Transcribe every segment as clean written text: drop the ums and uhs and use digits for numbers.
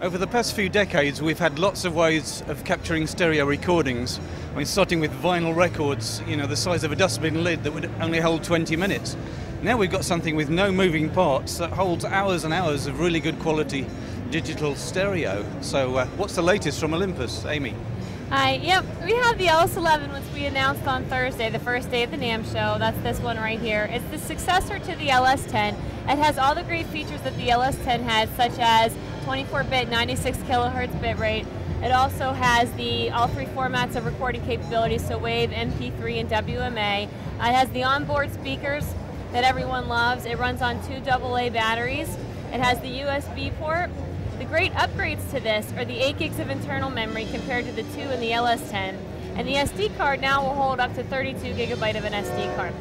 Over the past few decades, we've had lots of ways of capturing stereo recordings. I mean, starting with vinyl records, you know, the size of a dustbin lid that would only hold 20 minutes. Now we've got something with no moving parts that holds hours and hours of really good quality digital stereo. So what's the latest from Olympus, Amy? Hi, yep, we have the LS-11, which we announced on Thursday, the first day of the NAMM show. That's this one right here. It's the successor to the LS-10. It has all the great features that the LS-10 had, such as 24-bit, 96 kilohertz bitrate. It also has all three formats of recording capabilities, so WAV, MP3, and WMA. It has the onboard speakers that everyone loves. It runs on 2 AA batteries. It has the USB port. The great upgrades to this are the 8 gigs of internal memory compared to the 2 in the LS-10. And the SD card now will hold up to 32 gigabyte of an SD card.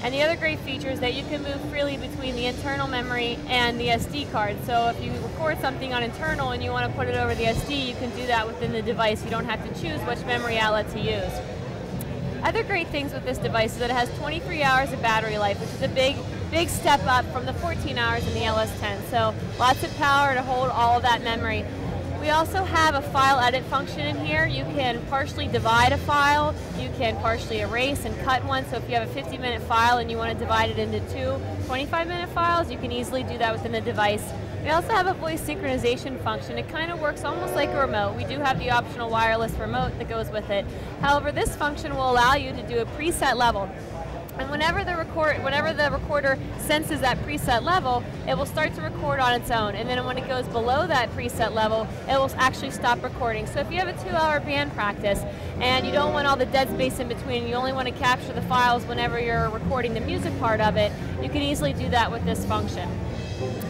And the other great feature is that you can move freely between the internal memory and the SD card. So if you record something on internal and you want to put it over the SD, you can do that within the device. You don't have to choose which memory outlet to use. Other great things with this device is that it has 23 hours of battery life, which is a big step up from the 14 hours in the LS-10. So lots of power to hold all of that memory. We also have a file edit function in here. You can partially divide a file, you can partially erase and cut one, so if you have a 50-minute file and you want to divide it into 2 25-minute files, you can easily do that within the device. We also have a voice synchronization function. It kind of works almost like a remote. We do have the optional wireless remote that goes with it. However, this function will allow you to do a preset level. And whenever the recorder senses that preset level, it will start to record on its own. And then when it goes below that preset level, it will actually stop recording. So if you have a 2-hour band practice and you don't want all the dead space in between, you only want to capture the files whenever you're recording the music part of it, you can easily do that with this function.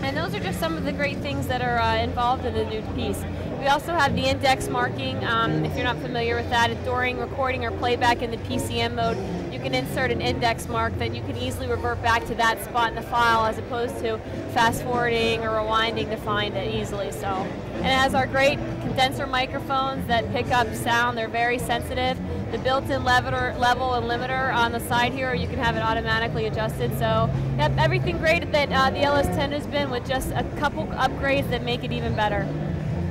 And those are just some of the great things that are involved in the new piece. We also have the index marking. If you're not familiar with that, during recording or playback in the PCM mode, you can insert an index mark that you can easily revert back to that spot in the file as opposed to fast forwarding or rewinding to find it easily. And it has our great condenser microphones that pick up sound. They're very sensitive. The built-in level and limiter on the side here, you can have it automatically adjusted. So yep, everything great that the LS-10 has been, with just a couple upgrades that make it even better.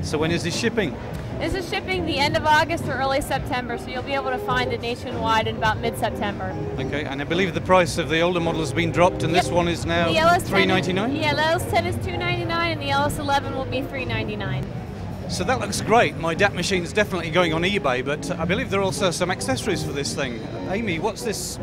So when is this shipping? This is shipping the end of August or early September, so you'll be able to find it nationwide in about mid-September. Okay, and I believe the price of the older model has been dropped, and this one is now $399? Yeah, the LS-10 is $299, and the LS-11 will be $399. So that looks great. My DAT machine is definitely going on eBay, but I believe there are also some accessories for this thing. Amy, what's this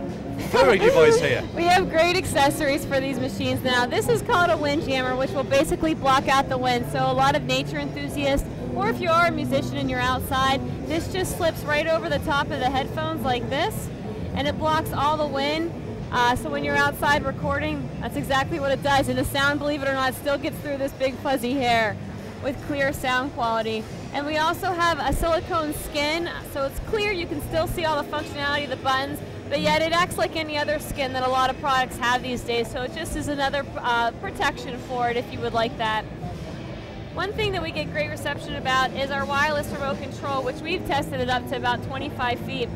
furry device here? We have great accessories for these machines now. This is called a wind jammer, which will basically block out the wind. So a lot of nature enthusiasts, or if you are a musician and you're outside, this just slips right over the top of the headphones like this, and it blocks all the wind. So when you're outside recording, that's exactly what it does. And the sound, believe it or not, still gets through this big fuzzy hair with clear sound quality. And we also have a silicone skin, so it's clear. You can still see all the functionality of the buttons, but yet it acts like any other skin that a lot of products have these days, so it just is another protection for it if you would like that. One thing that we get great reception about is our wireless remote control, which we've tested it up to about 25 feet.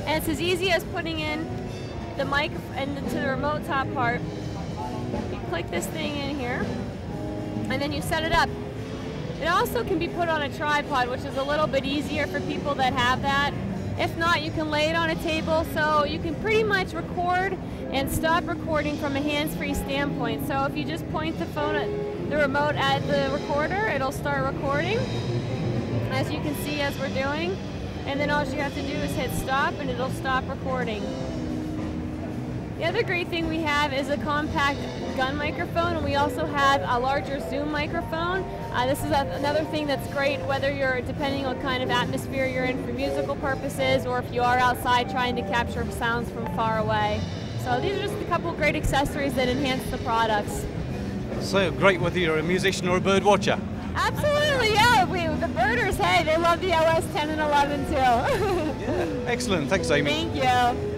And it's as easy as putting in the mic into the remote top part. You click this thing in here, and then you set it up. It also can be put on a tripod, which is a little bit easier for people that have that. If not, you can lay it on a table, so you can pretty much record and stop recording from a hands-free standpoint. So if you just point the phone at the remote at the recorder, it'll start recording, as you can see as we're doing. And then all you have to do is hit stop and it'll stop recording. The other great thing we have is a compact gun microphone, and we also have a larger zoom microphone. This is another thing that's great, whether you're, depending on what kind of atmosphere you're in for musical purposes, or if you are outside trying to capture sounds from far away. So these are just a couple of great accessories that enhance the products. So great whether you're a musician or a bird watcher. Absolutely, yeah. The birders, hey, they love the LS-10 and 11 too. Yeah, excellent. Thanks, Amy. Thank you.